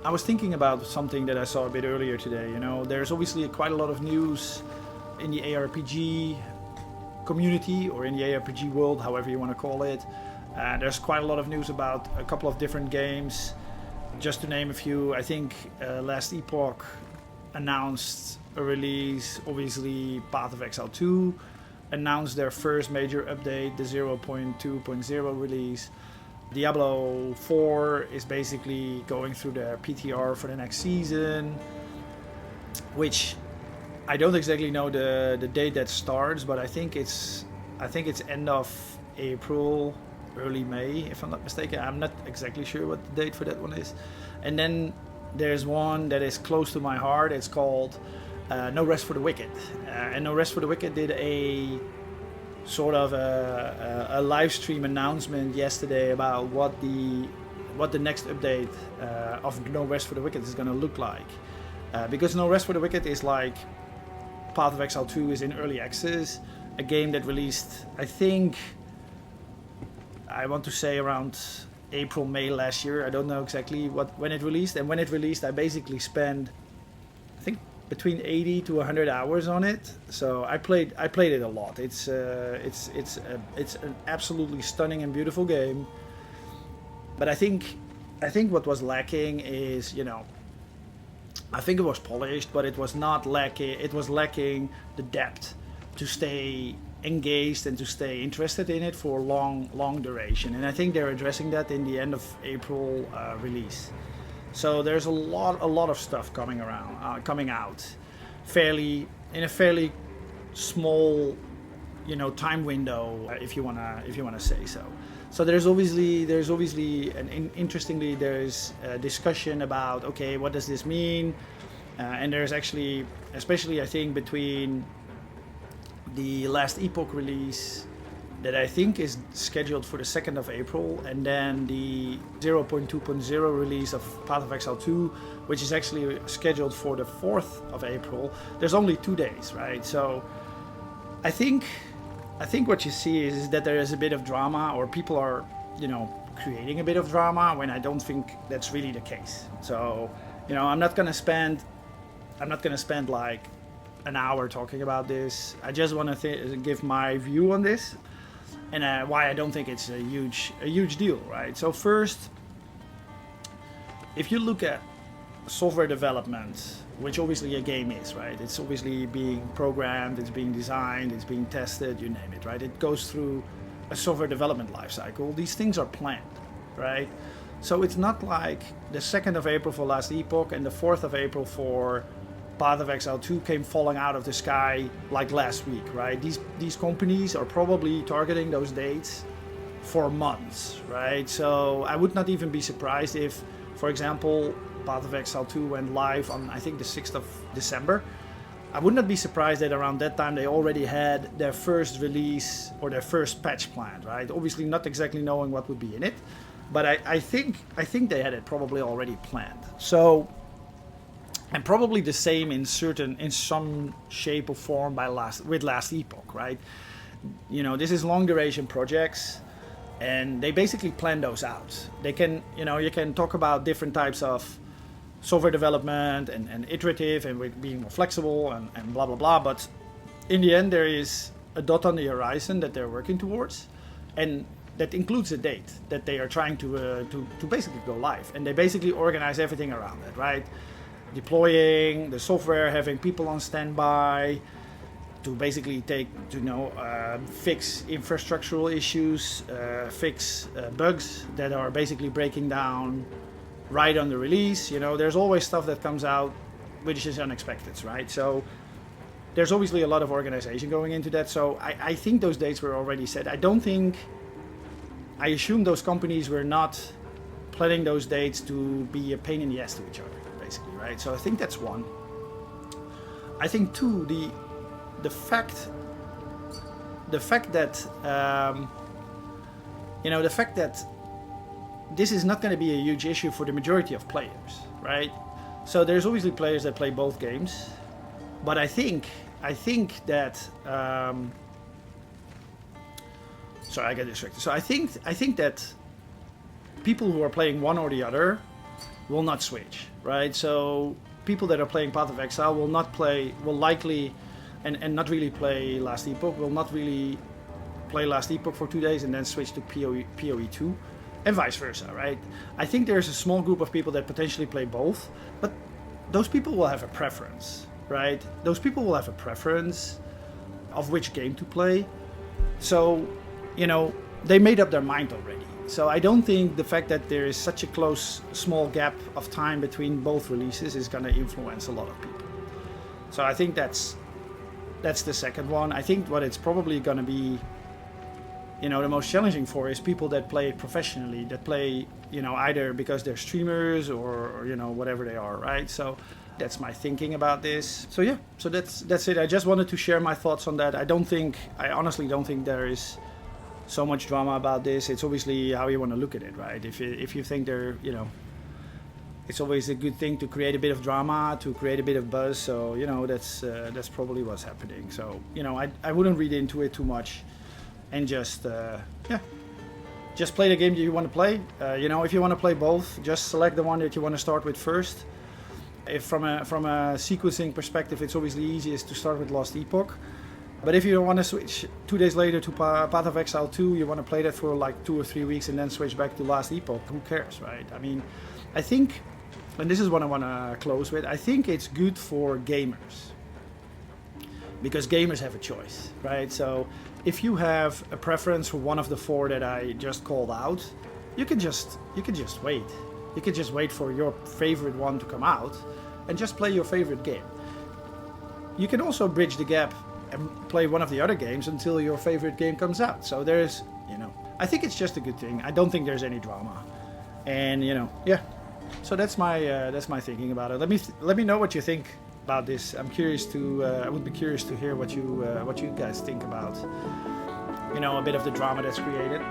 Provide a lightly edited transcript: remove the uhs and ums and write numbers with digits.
I was thinking about something that I saw a bit earlier today. You know, there's obviously quite a lot of news in the ARPG community or in the ARPG world, however you want to call it. There's quite a lot of news about a couple of different games. Just to name a few, I think last Epoch announced a release. Obviously, Path of Exile 2 announced their first major update, the 0.2.0 release. Diablo 4 is basically going through their PTR for the next season, which I don't exactly know the date that starts, but I think it's end of April, early May, if I'm not mistaken. I'm not exactly sure what the date for that one is. And then there's one that is close to my heart. It's called No Rest for the Wicked. And No Rest for the Wicked did a sort of a live stream announcement yesterday about what the next update of No Rest for the Wicked is going to look like. Because No Rest for the Wicked is like Path of Exile 2 is in early access, a game that released, I think, I want to say around April, May last year. I don't know exactly when it released. And when it released, I basically spent, I think, between 80 to 100 hours on it. So I played it a lot. It's an absolutely stunning and beautiful game. But I think what was lacking is, you know, I think it was polished, but it was not lacking. It was lacking the depth to stay engaged and to stay interested in it for long duration. And I think they're addressing that in the end of April release. So there's a lot of stuff coming out, in a fairly small, you know, time window, if you wanna say so. So there's obviously, and interestingly, there's a discussion about, okay, what does this mean? And there's actually, especially I think between the last Epoch release that I think is scheduled for the 2nd of April, and then the 0.2.0 release of Path of Exile 2, which is actually scheduled for the 4th of April. There's only 2 days, right? So I think what you see is that there is a bit of drama, or people are, you know, creating a bit of drama, when I don't think that's really the case. So, you know, I'm not gonna spend like an hour talking about this. I just want to give my view on this, and why I don't think it's a huge deal, right? So first, if you look at software development, which obviously a game is, right? It's obviously being programmed, it's being designed, it's being tested, you name it, right? It goes through a software development lifecycle. These things are planned, right? So it's not like the 2nd of April for last Epoch and the 4th of April for Path of Exile 2 came falling out of the sky like last week, right? These companies are probably targeting those dates for months, right? So I would not even be surprised if, for example, Path of Exile 2 went live on, I think, the 6th of December. I would not be surprised that around that time they already had their first release or their first patch planned, right? Obviously not exactly knowing what would be in it, but I think they had it probably already planned. So, and probably the same in some shape or form with last Epoch, right? You know, this is long duration projects, and they basically plan those out. They can, you know, you can talk about different types of software development and iterative and with being more flexible and blah blah blah, but in the end there is a dot on the horizon that they're working towards, and that includes a date that they are trying to basically go live, and they basically organize everything around it, right? Deploying the software, having people on standby to basically fix infrastructural issues, fix bugs that are basically breaking down right on the release. You know, there's always stuff that comes out which is unexpected, right? So there's obviously a lot of organization going into that. So I think those dates were already set. I assume those companies were not planning those dates to be a pain in the ass to each other, basically, right? So I think that's one. I think two, the fact that this is not going to be a huge issue for the majority of players, right? So there's obviously players that play both games, but I think that sorry, I got distracted. So I think that people who are playing one or the other will not switch, right? So people that are playing Path of Exile will likely, and not really play Last Epoch, will not really play Last Epoch for 2 days and then switch to PoE 2, and vice versa, right? I think there's a small group of people that potentially play both, but those people will have a preference, right? Those people will have a preference of which game to play. So, they made up their mind already. So I don't think the fact that there is such a close, small gap of time between both releases is going to influence a lot of people. So I think that's the second one. I think what it's probably going to be, the most challenging for is people that play professionally, that play, either because they're streamers or whatever they are, right? So that's my thinking about this. So yeah, so that's it. I just wanted to share my thoughts on that. I honestly don't think there is so much drama about this. It's obviously how you want to look at it, right? If you think it's always a good thing to create a bit of drama, to create a bit of buzz. So that's probably what's happening. So I wouldn't read into it too much, and just play the game that you want to play. If you want to play both, just select the one that you want to start with first. If from a sequencing perspective, it's obviously easiest to start with Lost Epoch. But if you want to switch 2 days later to Path of Exile 2, you want to play that for like 2 or 3 weeks and then switch back to Last Epoch, who cares, right? I mean, I think, and this is what I want to close with, I think it's good for gamers. Because gamers have a choice, right? So if you have a preference for one of the 4 that I just called out, you can just wait. You can just wait for your favorite one to come out and just play your favorite game. You can also bridge the gap and play one of the other games until your favorite game comes out. So there's, I think it's just a good thing. I don't think there's any drama, and yeah. So that's my thinking about it. Let me know what you think about this. I would be curious to hear what you guys think about, a bit of the drama that's created.